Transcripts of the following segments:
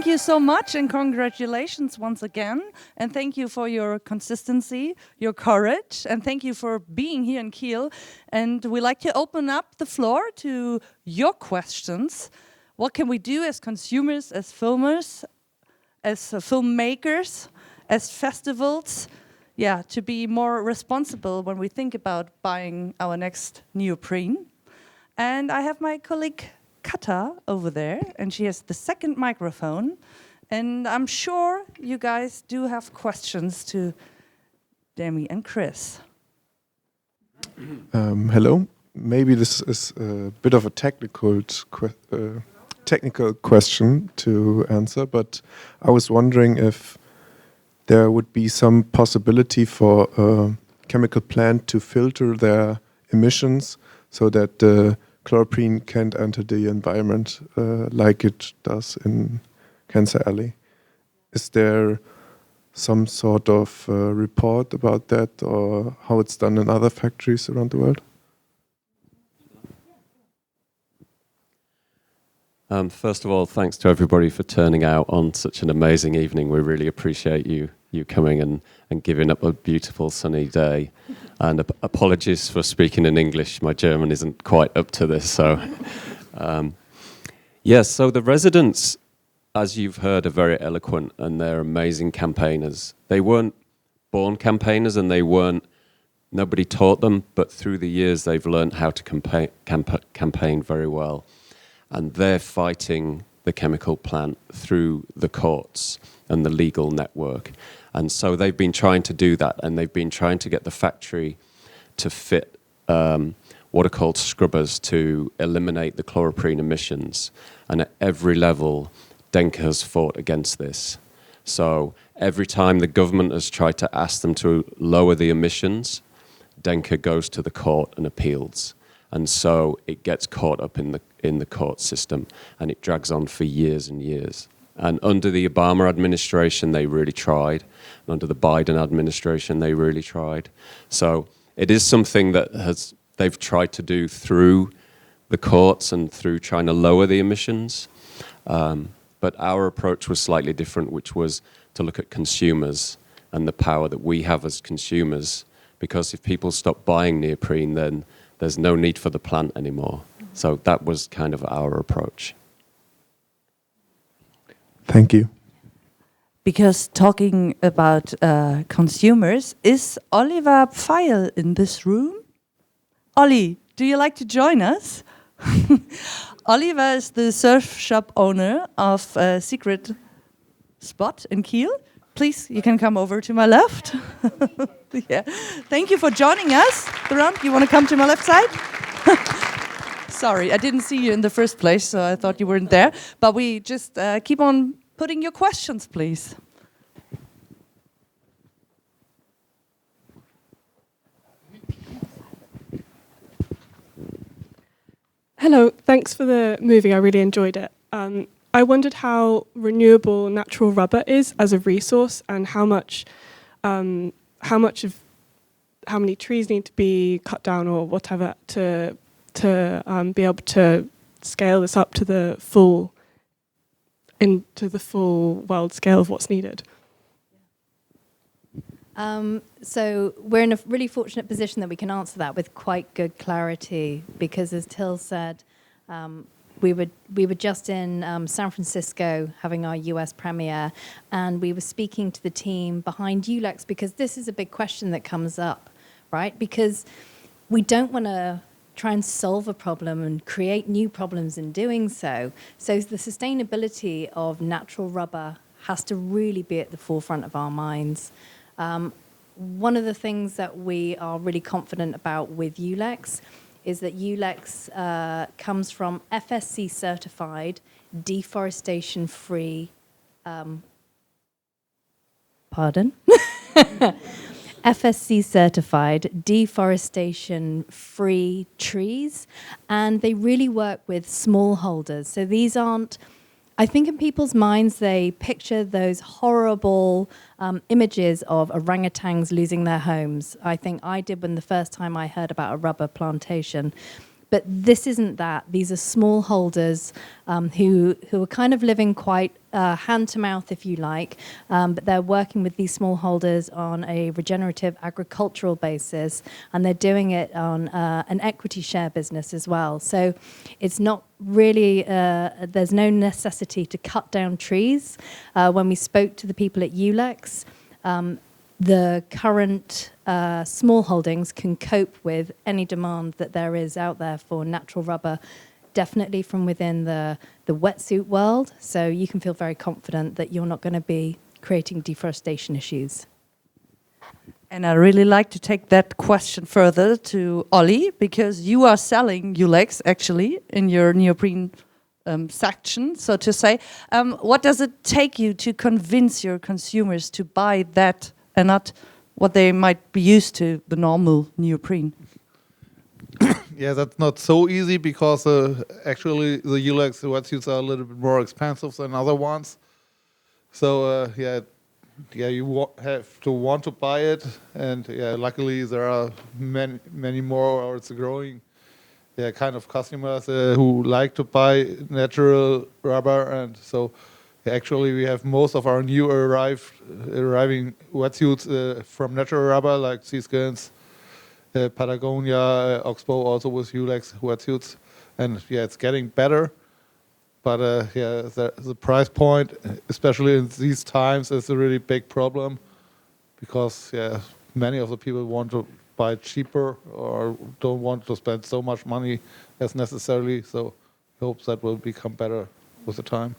thank you so much and congratulations once again. And thank you for your consistency, your courage, and thank you for being here in Kiel. And we like to open up the floor to your questions. What can we do as consumers, as filmers, as filmmakers, as festivals, to be more responsible when we think about buying our next Neoprene? And I have my colleague Kata over there, and she has the second microphone. And I'm sure you guys do have questions to Demi and Chris. Hello. Maybe this is a bit of a technical question to answer, but I was wondering if there would be some possibility for a chemical plant to filter their emissions so that the chloroprene can't enter the environment like it does in Cancer Alley. Is there some sort of report about that, or how it's done in other factories around the world? First of all, thanks to everybody for turning out on such an amazing evening. We really appreciate you coming and giving up a beautiful sunny day. And apologies for speaking in English. My German isn't quite up to this. So, so the residents, as you've heard, are very eloquent and they're amazing campaigners. They weren't born campaigners and nobody taught them, but through the years they've learned how to campaign very well. And they're fighting the chemical plant through the courts and the legal network. And so they've been trying to do that, and they've been trying to get the factory to fit what are called scrubbers to eliminate the chloroprene emissions. And at every level, Denke has fought against this. So every time the government has tried to ask them to lower the emissions, Denke goes to the court and appeals. And so it gets caught up in the court system, and it drags on for years and years. And under the Obama administration, they really tried. And under the Biden administration, they really tried. So it is something that they've tried to do through the courts and through trying to lower the emissions. But our approach was slightly different, which was to look at consumers and the power that we have as consumers. Because if people stop buying neoprene, then there's no need for the plant anymore. So that was kind of our approach. Thank you. Because talking about consumers, is Oliver Pfeil in this room? Olli, do you like to join us? Oliver is the surf shop owner of a secret spot in Kiel. Please, you can come over to my left. Thank you for joining us. Durand, you want to come to my left side? Sorry, I didn't see you in the first place, so I thought you weren't there. But we just keep on putting your questions, please. Hello, thanks for the movie. I really enjoyed it. I wondered how renewable natural rubber is as a resource, and how many trees need to be cut down or whatever to be able to scale this up to the full world scale of what's needed. So we're in a really fortunate position that we can answer that with quite good clarity, because as Till said, we were just in San Francisco having our US premiere, and we were speaking to the team behind ULEX, because this is a big question that comes up, right? Because we don't want to try and solve a problem and create new problems in doing so. So the sustainability of natural rubber has to really be at the forefront of our minds. One of the things that we are really confident about with ULEX is that ULEX comes from FSC certified, deforestation-free, FSC certified, deforestation-free trees, and they really work with smallholders. So these aren't, I think in people's minds they picture those horrible images of orangutans losing their homes. I think I did when the first time I heard about a rubber plantation. But this isn't that. These are smallholders who are kind of living quite hand to mouth, if you like, but they're working with these smallholders on a regenerative agricultural basis, and they're doing it on an equity share business as well. So it's not really, there's no necessity to cut down trees. When we spoke to the people at ULEX, the current small holdings can cope with any demand that there is out there for natural rubber, definitely from within the wetsuit world. So you can feel very confident that you're not going to be creating deforestation issues. And I really like to take that question further to Ollie, because you are selling ULEX actually in your neoprene section, so to say. What does it take you to convince your consumers to buy that and not what they might be used to, the normal neoprene? Yeah, that's not so easy because actually the ULEX wetsuits are a little bit more expensive than other ones. So you have to want to buy it, and luckily there are many more, or it's a growing kind of customers who like to buy natural rubber, and so actually we have most of our new arriving wetsuits from natural rubber, like Seaskins, Patagonia, Oxbow, also with ULEX wetsuits, and it's getting better. But the price point, especially in these times, is a really big problem, because many of the people want to buy cheaper or don't want to spend so much money as necessarily. So I hope that will become better with the time.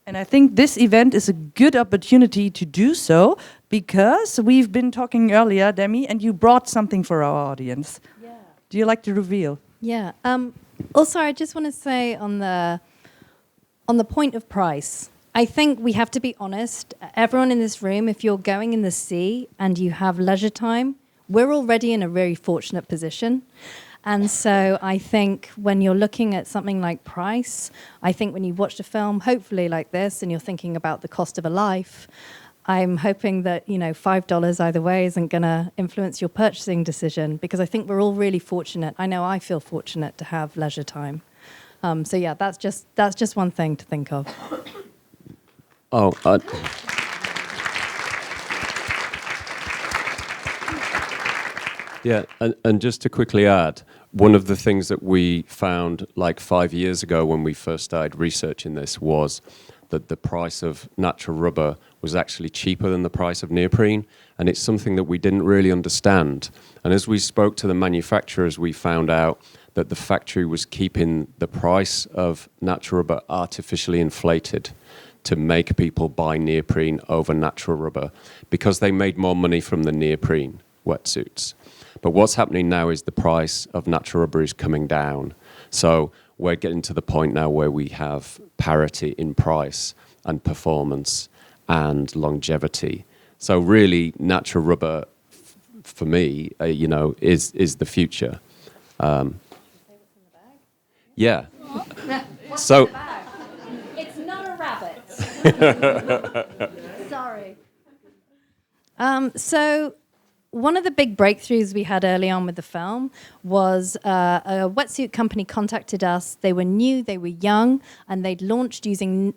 And I think this event is a good opportunity to do so, because we've been talking earlier, Demi, and you brought something for our audience. Yeah. Do you like to reveal? Yeah. Also, I just want to say on the point of price, I think we have to be honest. Everyone in this room, if you're going in the sea and you have leisure time, we're already in a very fortunate position. And so I think when you're looking at something like price, I think when you watched a film, hopefully like this, and you're thinking about the cost of a life, I'm hoping that, $5 either way isn't going to influence your purchasing decision, because I think we're all really fortunate. I know I feel fortunate to have leisure time. So yeah, that's just one thing to think of. Oh, yeah, and just to quickly add, one of the things that we found like 5 years ago when we first started researching this was that the price of natural rubber was actually cheaper than the price of neoprene, and it's something that we didn't really understand. And as we spoke to the manufacturers, we found out that the factory was keeping the price of natural rubber artificially inflated to make people buy neoprene over natural rubber, because they made more money from the neoprene wetsuits. But what's happening now is the price of natural rubber is coming down. So we're getting to the point now where we have parity in price and performance and longevity. So really, natural rubber, for me, is the future. Yeah. So. It's not a rabbit. Sorry. So one of the big breakthroughs we had early on with the film was a wetsuit company contacted us. They were new, they were young, and they'd launched using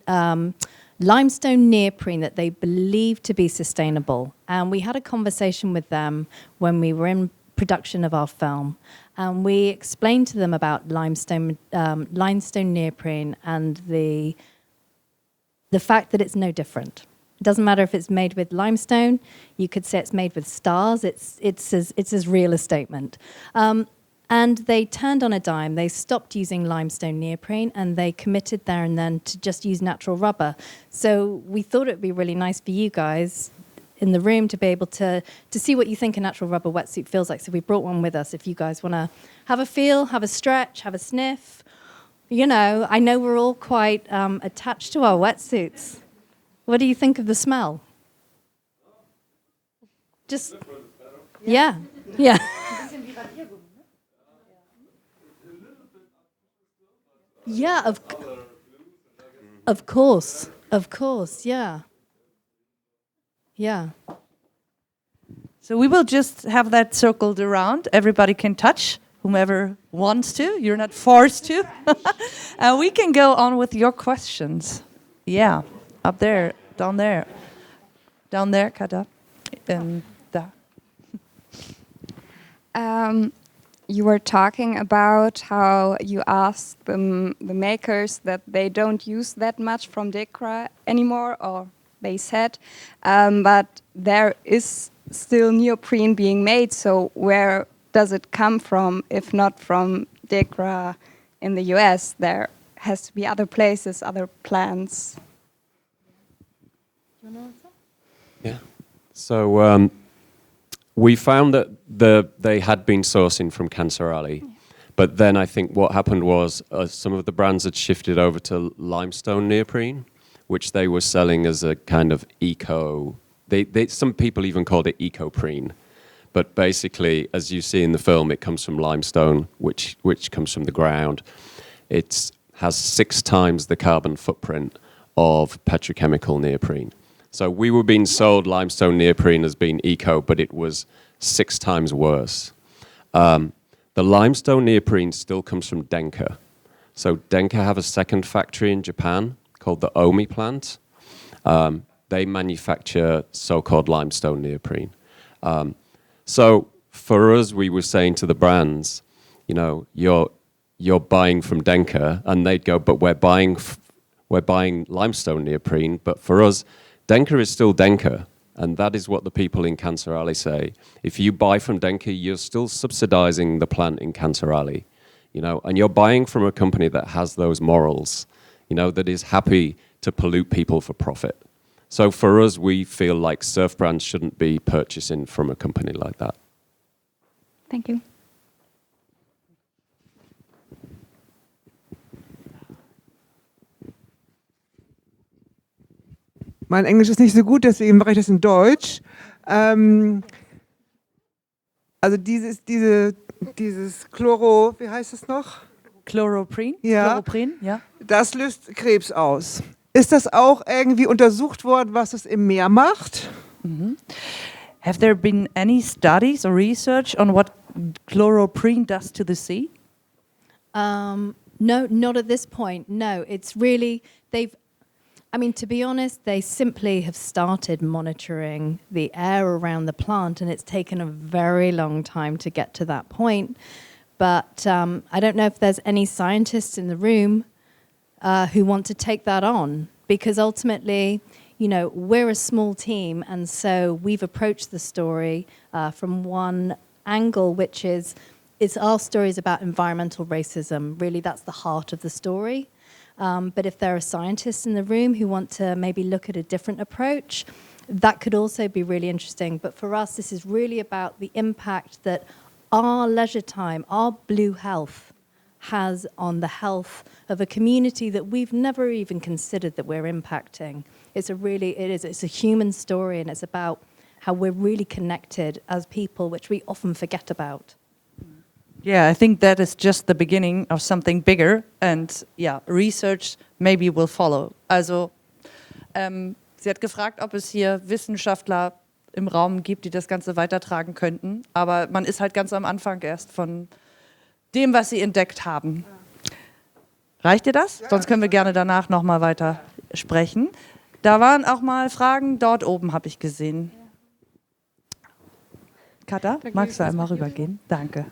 limestone neoprene that they believed to be sustainable. And we had a conversation with them when we were in production of our film. And we explained to them about limestone neoprene and the fact that it's no different. It doesn't matter if it's made with limestone. You could say it's made with stars. It's as real a statement. And they turned on a dime. They stopped using limestone neoprene, and they committed there and then to just use natural rubber. So we thought it would be really nice for you guys in the room to be able to see what you think a natural rubber wetsuit feels like. So we brought one with us. If you guys want to have a feel, have a stretch, have a sniff. I know we're all quite attached to our wetsuits. What do you think of the smell? Just, yeah. Yeah, of course, yeah. Yeah. So we will just have that circled around. Everybody can touch whomever wants to. You're not forced to. We can go on with your questions. Yeah, up there, down there. Down there, Kata. And there. You were talking about how you asked the makers that they don't use that much from Decra anymore, or they said, but there is still neoprene being made, so where does it come from, if not from Decra in the US? There has to be other places, other plants. Yeah. So we found that they had been sourcing from Cancerali, but then I think what happened was some of the brands had shifted over to limestone neoprene, which they were selling as a kind of eco. Some people even called it ecoprene, but basically, as you see in the film, it comes from limestone, which comes from the ground. It has 6 times the carbon footprint of petrochemical neoprene. So we were being sold limestone neoprene as being eco, but it was 6 times worse. The limestone neoprene still comes from Denka. So Denka have a second factory in Japan called the Omi plant. They manufacture so-called limestone neoprene. So for us, we were saying to the brands, you know, you're buying from Denka, and they'd go, but we're buying limestone neoprene. But for us, Denka is still Denka, and that is what the people in Cancerali say. If you buy from Denka, you're still subsidizing the plant in Cancerali, you know, and you're buying from a company that has those morals, you know, that is happy to pollute people for profit. So for us, we feel like surf brands shouldn't be purchasing from a company like that. Thank you. Mein Englisch ist nicht so gut, deswegen mache ich das in Deutsch. Also dieses Chloro, wie heißt es noch? Chloroprene? Ja. Chloroprene, ja. Das löst Krebs aus. Ist das auch irgendwie untersucht worden, was es im Meer macht? Mm-hmm. Have there been any studies or research on what chloroprene does to the sea? No, not at this point. No, it's really, to be honest, they simply have started monitoring the air around the plant, and it's taken a very long time to get to that point. But I don't know if there's any scientists in the room who want to take that on, because ultimately, you know, we're a small team, and so we've approached the story from one angle, which is our story is about environmental racism. Really, that's the heart of the story. But if there are scientists in the room who want to maybe look at a different approach, that could also be really interesting. But for us, this is really about the impact that our leisure time, our blue health, has on the health of a community that we've never even considered that we're impacting. It's a human story, and it's about how we're really connected as people, which we often forget about. Yeah, I think that is just the beginning of something bigger, and yeah, research maybe will follow. Also, sie hat gefragt, ob es hier Wissenschaftler im Raum gibt, die das Ganze weitertragen könnten, aber man ist halt ganz am Anfang erst von dem, was sie entdeckt haben. Reicht dir das? Sonst können wir gerne danach nochmal weiter sprechen. Da waren auch mal Fragen, dort oben habe ich gesehen. Kata, magst du einmal rübergehen? Danke.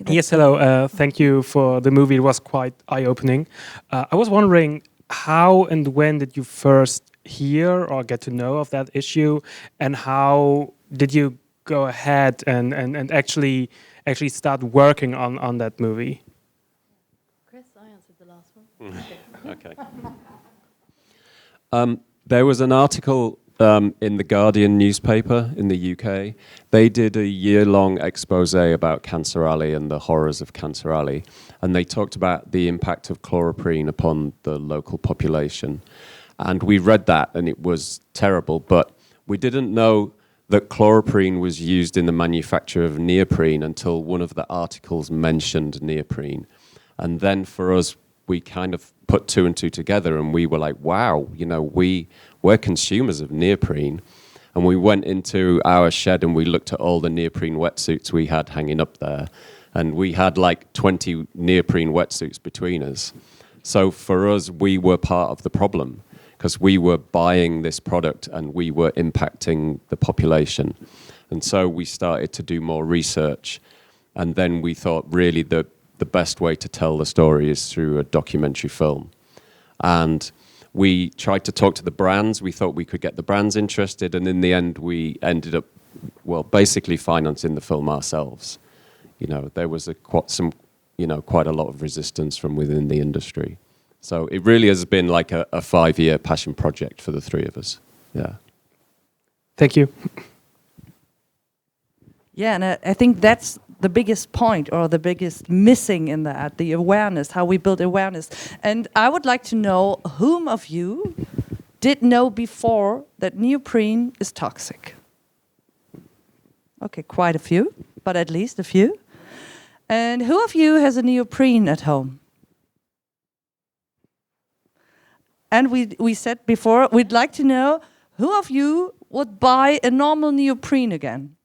Yes, hello. Thank you for the movie. It was quite eye-opening. I was wondering, how and when did you first hear or get to know of that issue, and how did you go ahead and actually start working on that movie? Chris, I answered the last one. Okay. There was an article in the Guardian newspaper in the UK. They did a year-long expose about Cancerali and the horrors of Cancerali, and they talked about the impact of chloroprene upon the local population. And we read that, and it was terrible, but we didn't know that chloroprene was used in the manufacture of neoprene until one of the articles mentioned neoprene. And then for us, we kind of put two and two together, and we were like, wow, we're consumers of neoprene. And we went into our shed and we looked at all the neoprene wetsuits we had hanging up there. And we had like 20 neoprene wetsuits between us. So for us, we were part of the problem because we were buying this product and we were impacting the population. And so we started to do more research. And then we thought really the best way to tell the story is through a documentary film. And we tried to talk to the brands. We thought we could get the brands interested. And in the end, we ended up, basically financing the film ourselves. There was quite a lot of resistance from within the industry. So it really has been like a 5-year passion project for the three of us. Yeah. Thank you. Yeah, and I think that's the biggest point or the biggest missing in that, the awareness, how we build awareness. And I would like to know whom of you did know before that neoprene is toxic? Okay, quite a few, but at least a few. And who of you has a neoprene at home? And we said before, we'd like to know who of you would buy a normal neoprene again?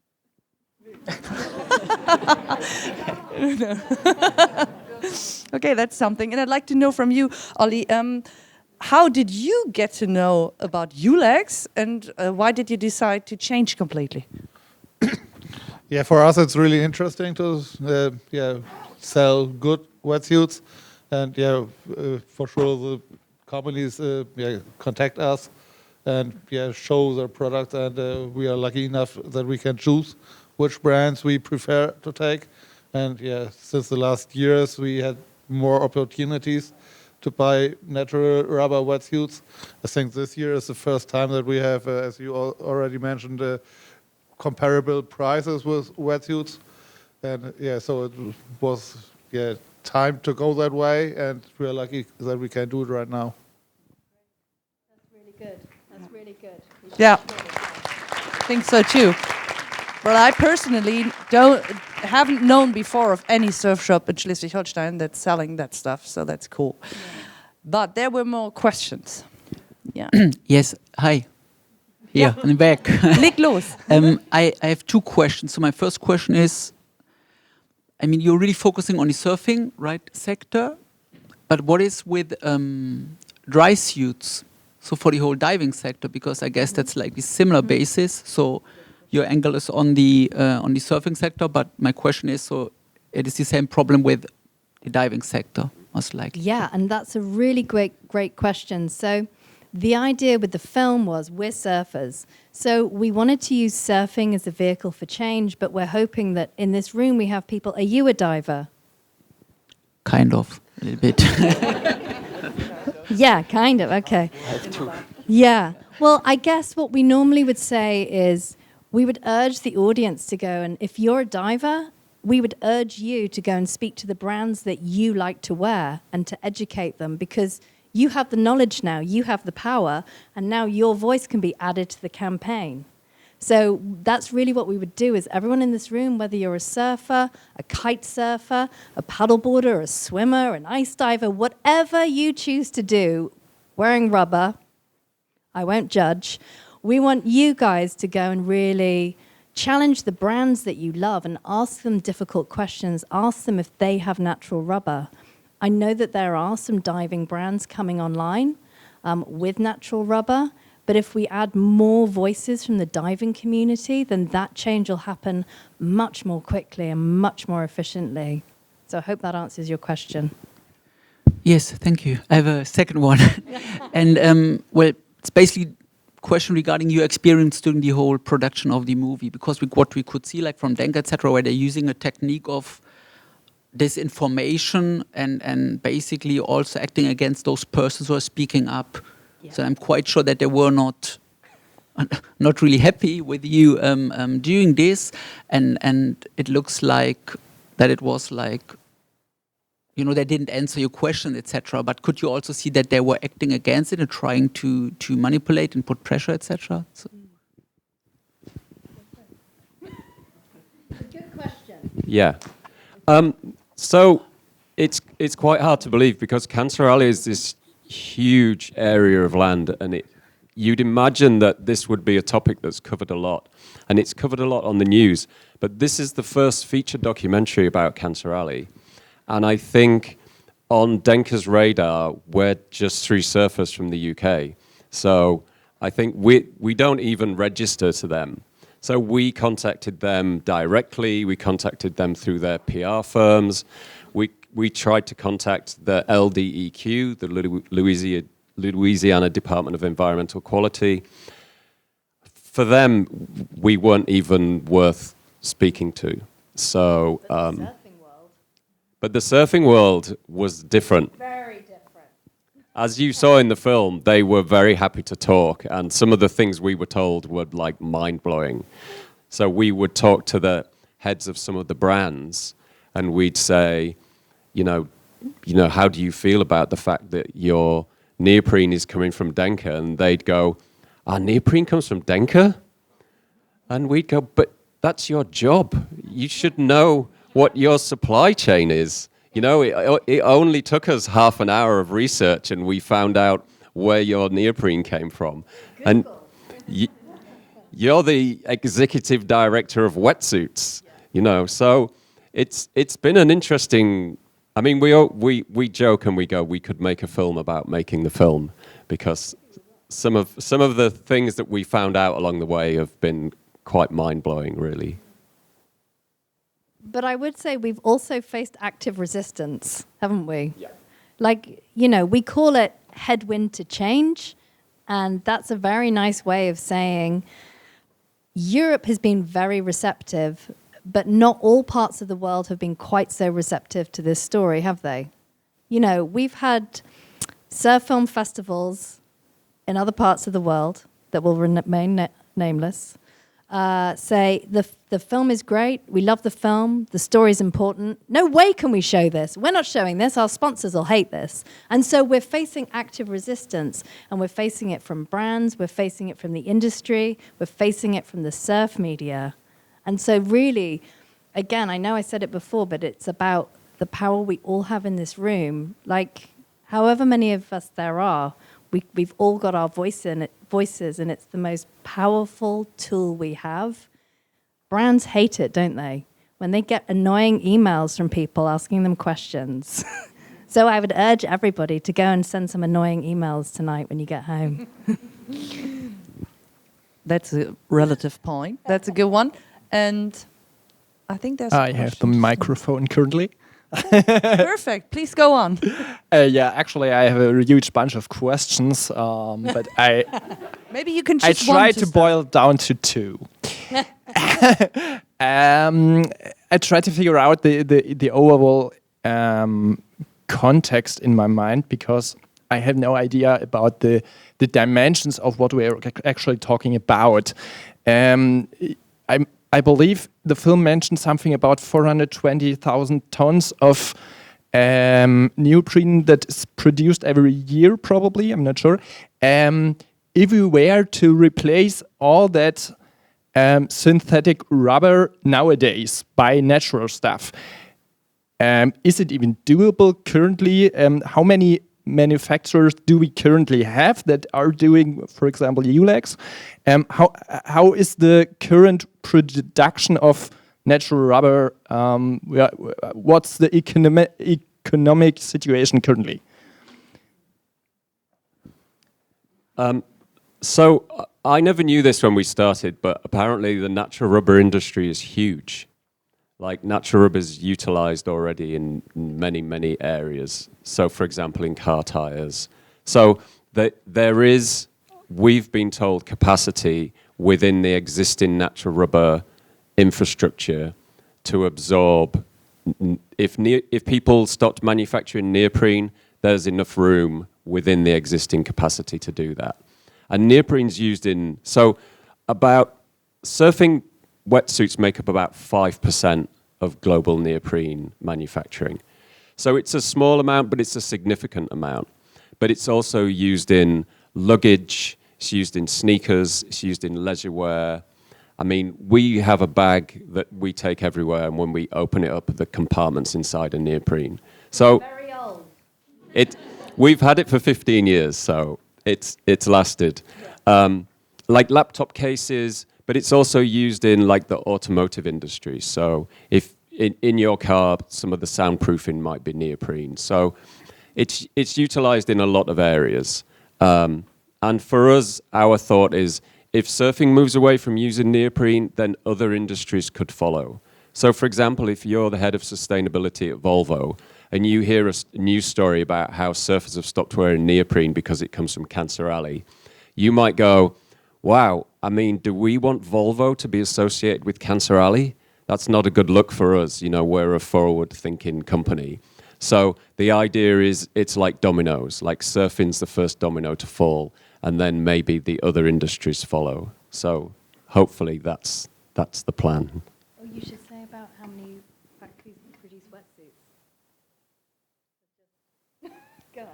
Okay, that's something. And I'd like to know from you, Ollie, how did you get to know about ULEX and why did you decide to change completely? Yeah, for us it's really interesting to sell good wetsuits, and for sure the companies contact us and show their product, and we are lucky enough that we can choose which brands we prefer to take. And since the last years we had more opportunities to buy natural rubber wetsuits. I think this year is the first time that we have, as you already mentioned, comparable prices with wetsuits. And so it was time to go that way, and we're lucky that we can do it right now. That's really good. That's really good. Yeah, I think so too. Well, I personally haven't known before of any surf shop in Schleswig-Holstein that's selling that stuff, so that's cool. Yeah. But there were more questions. Yeah. Yes. Hi. Yeah, I'm back. Leg los. I have two questions. So my first question is, you're really focusing on the surfing, right, sector, but what is with dry suits? So for the whole diving sector, because I guess that's like the similar basis. So your angle is on the surfing sector, but my question is, so it is the same problem with the diving sector, most likely. Yeah, and that's a really great question. So the idea with the film was we're surfers. So we wanted to use surfing as a vehicle for change, but we're hoping that in this room we have people. Are you a diver? Kind of, a little bit. Yeah, kind of, okay. I have two. Yeah, well, I guess what we normally would say is we would urge the audience to go, and if you're a diver, we would urge you to go and speak to the brands that you like to wear and to educate them, because you have the knowledge now, you have the power, and now your voice can be added to the campaign. So that's really what we would do, is everyone in this room, whether you're a surfer, a kite surfer, a paddleboarder, a swimmer, an ice diver, whatever you choose to do, wearing rubber, I won't judge, we want you guys to go and really challenge the brands that you love and ask them difficult questions. Ask them if they have natural rubber. I know that there are some diving brands coming online with natural rubber, but if we add more voices from the diving community, then that change will happen much more quickly and much more efficiently. So I hope that answers your question. Yes, thank you. I have a second one. And it's basically question regarding your experience during the whole production of the movie, because what we could see, like from Denk, etc., where they're using a technique of disinformation and basically also acting against those persons who are speaking up. Yeah. So I'm quite sure that they were not really happy with you doing this, and it looks like that it was like, they didn't answer your question, etc. But could you also see that they were acting against it and trying to manipulate and put pressure, etc.? So. Good question. Yeah. So it's quite hard to believe because Cancer Alley is this huge area of land, and you'd imagine that this would be a topic that's covered a lot, and it's covered a lot on the news. But this is the first feature documentary about Cancer Alley, and I think on Denker's radar, we're just resurfaced from the UK. So I think we don't even register to them. So we contacted them directly. We contacted them through their PR firms. We tried to contact the LDEQ, the Louisiana Department of Environmental Quality. For them, we weren't even worth speaking to. So, but the surfing world was different. Very different. As you saw in the film, they were very happy to talk, and some of the things we were told were like mind-blowing. So we would talk to the heads of some of the brands, and we'd say, you know, how do you feel about the fact that your neoprene is coming from Denker? And they'd go, our neoprene comes from Denker? And we'd go, but that's your job. You should know what your supply chain is. You know, it only took us half an hour of research and we found out where your neoprene came from. And you're the executive director of Wetsuits, you know, so it's been an interesting. I mean, we joke and we go, we could make a film about making the film, because some of the things that we found out along the way have been quite mind-blowing, really. But I would say we've also faced active resistance, haven't we? Yeah. Like, you know, we call it headwind to change, and that's a very nice way of saying Europe has been very receptive, but not all parts of the world have been quite so receptive to this story, have they? You know, we've had surf film festivals in other parts of the world that will remain nameless say the film is great, we love the film, the story's important, no way can we show this, we're not showing this, our sponsors will hate this. And so we're facing active resistance, and we're facing it from brands, we're facing it from the industry, we're facing it from the surf media. And so really, again, I know I said it before, but it's about the power we all have in this room. Like, however many of us there are, we've all got our voices, and it's the most powerful tool we have. Brands hate it, don't they? When they get annoying emails from people asking them questions. So I would urge everybody to go and send some annoying emails tonight when you get home. That's a relative point. That's a good one. And I think there's I have the microphone currently. Perfect. Please go on. Yeah, actually, I have a huge bunch of questions, but Maybe you can I choose try one to boil down to two. I try to figure out the overall context in my mind, because I have no idea about the dimensions of what we're actually talking about. I believe the film mentioned something about 420,000 tons of neoprene that is produced every year, probably, I'm not sure. If we were to replace all that synthetic rubber nowadays by natural stuff, is it even doable currently? How many manufacturers do we currently have that are doing, for example, ULEX? How is the current production of natural rubber? What's the economic situation currently? So I never knew this when we started, but apparently the natural rubber industry is huge. Like, natural rubber is utilized already in many, many areas. So, for example, in car tires. So there is, we've been told, capacity within the existing natural rubber infrastructure to absorb. If people stopped manufacturing neoprene, there's enough room within the existing capacity to do that. And neoprene's used in, so about surfing wetsuits make up about 5% of global neoprene manufacturing. So it's a small amount, but it's a significant amount. But it's also used in luggage, it's used in sneakers, it's used in leisure wear. I mean, we have a bag that we take everywhere, and when we open it up, the compartments inside are neoprene. So Very old. we've had it for 15 years, so it's lasted. Like laptop cases, but it's also used in like the automotive industry. So if in your car, some of the soundproofing might be neoprene. So it's utilized in a lot of areas. And for us, our thought is if surfing moves away from using neoprene, then other industries could follow. So for example, if you're the head of sustainability at Volvo and you hear a news story about how surfers have stopped wearing neoprene because it comes from Cancer Alley, you might go, wow, I mean, do we want Volvo to be associated with Cancer Alley? That's not a good look for us. You know, we're a forward-thinking company. So the idea is it's like dominoes, like surfing's the first domino to fall, and then maybe the other industries follow. So hopefully that's the plan. Oh, you should say about how many factories produce wetsuits. Go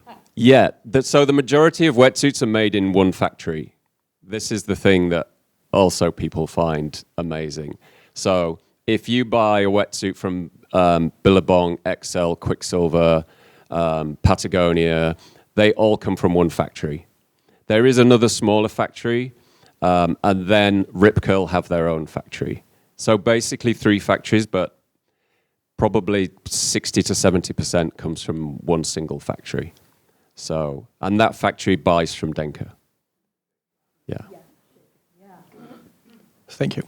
on. Yeah, so the majority of wetsuits are made in one factory. This is the thing that also people find amazing. So if you buy a wetsuit from Billabong, XL, Quicksilver, Patagonia, they all come from one factory. There is another smaller factory, and then Rip Curl have their own factory. So basically 3 factories, but probably 60 to 70% comes from one single factory. So, and that factory buys from Denka. Yeah. Thank you.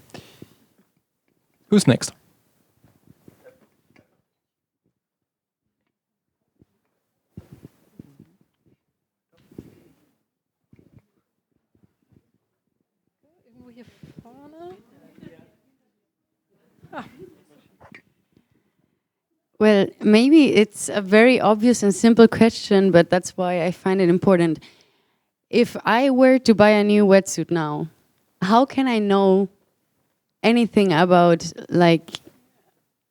Who's next? Well, maybe it's a very obvious and simple question, but that's why I find it important. If I were to buy a new wetsuit now, how can I know anything about, like,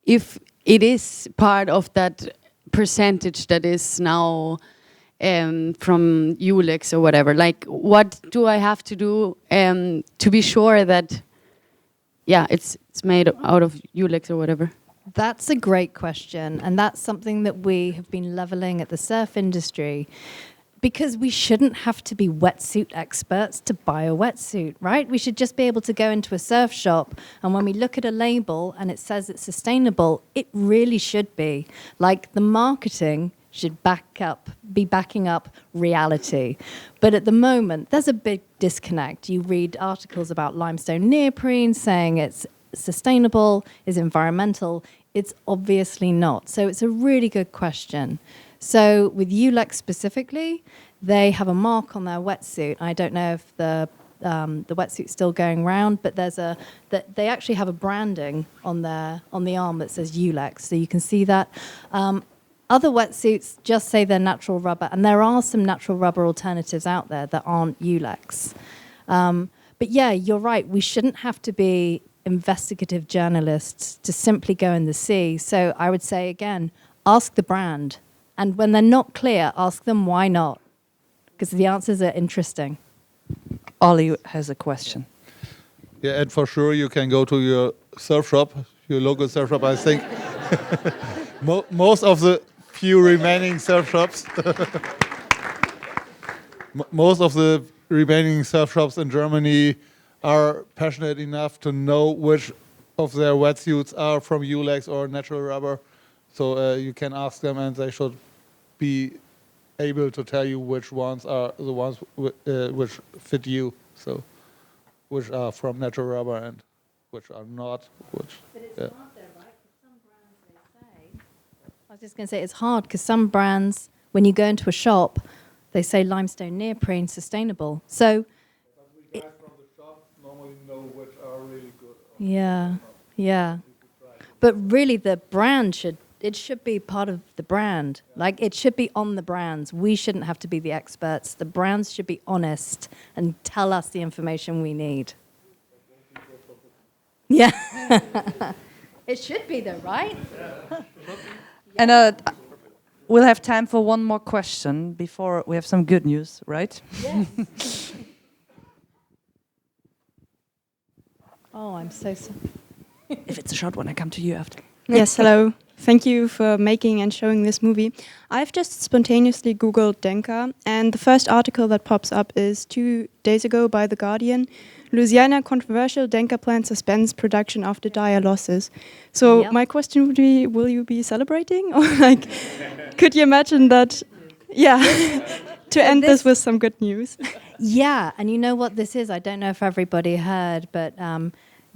if it is part of that percentage that is now from Ulex or whatever? Like, what do I have to do to be sure that, yeah, it's made out of Ulex or whatever? That's a great question, and that's something that we have been leveling at the surf industry, because we shouldn't have to be wetsuit experts to buy a wetsuit, right? We should just be able to go into a surf shop, and when we look at a label and it says it's sustainable, it really should be. Like, the marketing should be backing up reality. But at the moment, there's a big disconnect. You read articles about limestone neoprene saying it's sustainable, is environmental. It's obviously not. So it's a really good question. So with Ulex specifically, they have a mark on their wetsuit. I don't know if the wetsuit's still going around, but they actually have a branding on the arm that says Ulex, so you can see that. Other wetsuits just say they're natural rubber, and there are some natural rubber alternatives out there that aren't Ulex. But yeah, you're right. We shouldn't have to be investigative journalists to simply go in the sea. So I would say, again, ask the brand. And when they're not clear, ask them why not. Because the answers are interesting. Ollie has a question. Yeah, and for sure you can go to your surf shop, your local surf shop. I think most of the few remaining surf shops, most of the remaining surf shops in Germany are passionate enough to know which of their wetsuits are from Ulex or natural rubber. So you can ask them, and they should be able to tell you which ones are the ones which fit you. So which are from natural rubber and which are not. But it's hard though, right? Because some brands, they say... I was just going to say, it's hard because some brands, when you go into a shop, they say limestone neoprene sustainable. So... which are really good. Yeah. But really the brand should be part of the brand. Like, it should be on the brands. We shouldn't have to be the experts. The brands should be honest and tell us the information we need. Yeah. It should be though, right? And we'll have time for one more question before we have some good news, right? Yes. Oh, I'm so sorry. If it's a short one, I come to you after. Yes, hello. Thank you for making and showing this movie. I've just spontaneously Googled Denka, and the first article that pops up is 2 days ago by The Guardian. Louisiana controversial Denka plant suspends production after dire losses. So my question would be, will you be celebrating? Or like, could you imagine that, to end this with some good news? Yeah, and you know what this is? I don't know if everybody heard, but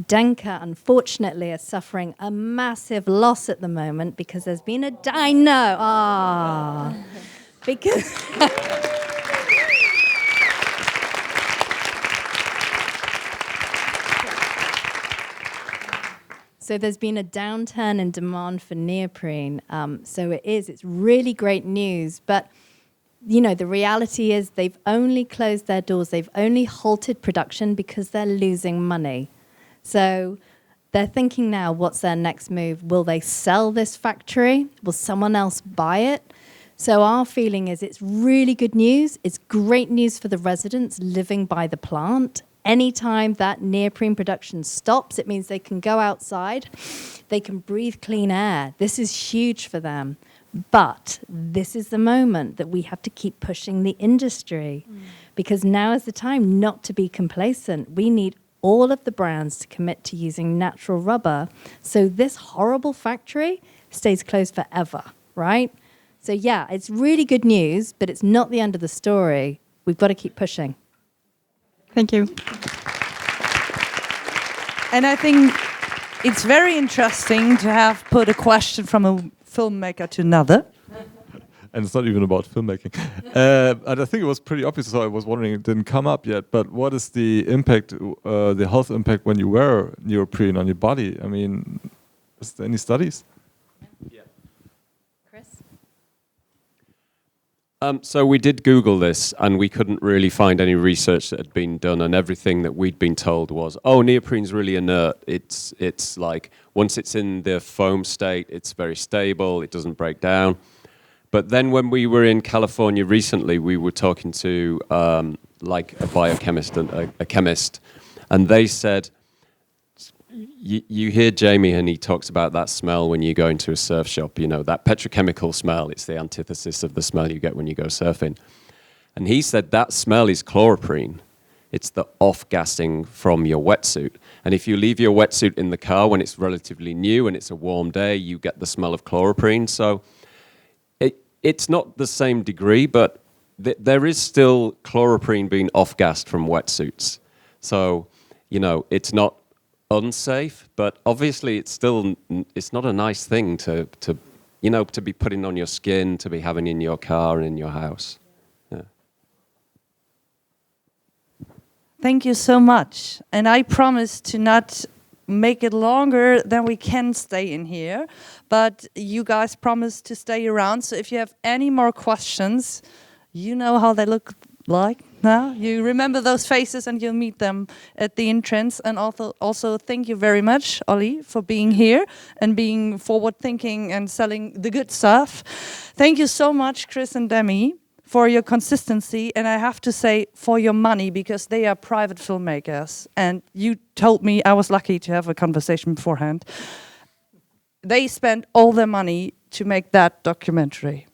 Denka, unfortunately, are suffering a massive loss at the moment because there's been a because so there's been a downturn in demand for neoprene. So it's really great news, but you know, the reality is they've only closed their doors. They've only halted production because they're losing money. So they're thinking now, what's their next move? Will they sell this factory? Will someone else buy it? So our feeling is it's really good news. It's great news for the residents living by the plant. Anytime that neoprene production stops, it means they can go outside. They can breathe clean air. This is huge for them. But this is the moment that we have to keep pushing the industry because now is the time not to be complacent. We need all of the brands to commit to using natural rubber so this horrible factory stays closed forever, right? So yeah, it's really good news, but it's not the end of the story. We've got to keep pushing. Thank you. And I think it's very interesting to have put a question from a filmmaker to another. And it's not even about filmmaking. And I think it was pretty obvious, so I was wondering, it didn't come up yet, but what is the impact, the health impact when you wear neoprene on your body? I mean, is there any studies? So we did Google this, and we couldn't really find any research that had been done, and everything that we'd been told was, oh, neoprene's really inert. It's like, once it's in the foam state, it's very stable, it doesn't break down. But then when we were in California recently, we were talking to like a biochemist and a chemist, and they said, you hear Jamie and he talks about that smell when you go into a surf shop, you know, that petrochemical smell. It's the antithesis of the smell you get when you go surfing. And he said that smell is chloroprene. It's the off-gassing from your wetsuit. And if you leave your wetsuit in the car when it's relatively new and it's a warm day, you get the smell of chloroprene. So it's not the same degree, but there is still chloroprene being off-gassed from wetsuits. So, you know, it's not unsafe, but obviously it's not a nice thing to be putting on your skin, to be having in your car and in your house. Yeah. Thank you so much. And I promise to not make it longer than we can stay in here, but you guys promise to stay around. So if you have any more questions, you know how they look like now. You remember those faces and you'll meet them at the entrance. And also thank you very much, Ollie, for being here and being forward-thinking and selling the good stuff. Thank you so much, Chris and Demi, for your consistency, and I have to say for your money, because they are private filmmakers. And you told me, I was lucky to have a conversation beforehand. They spent all their money to make that documentary.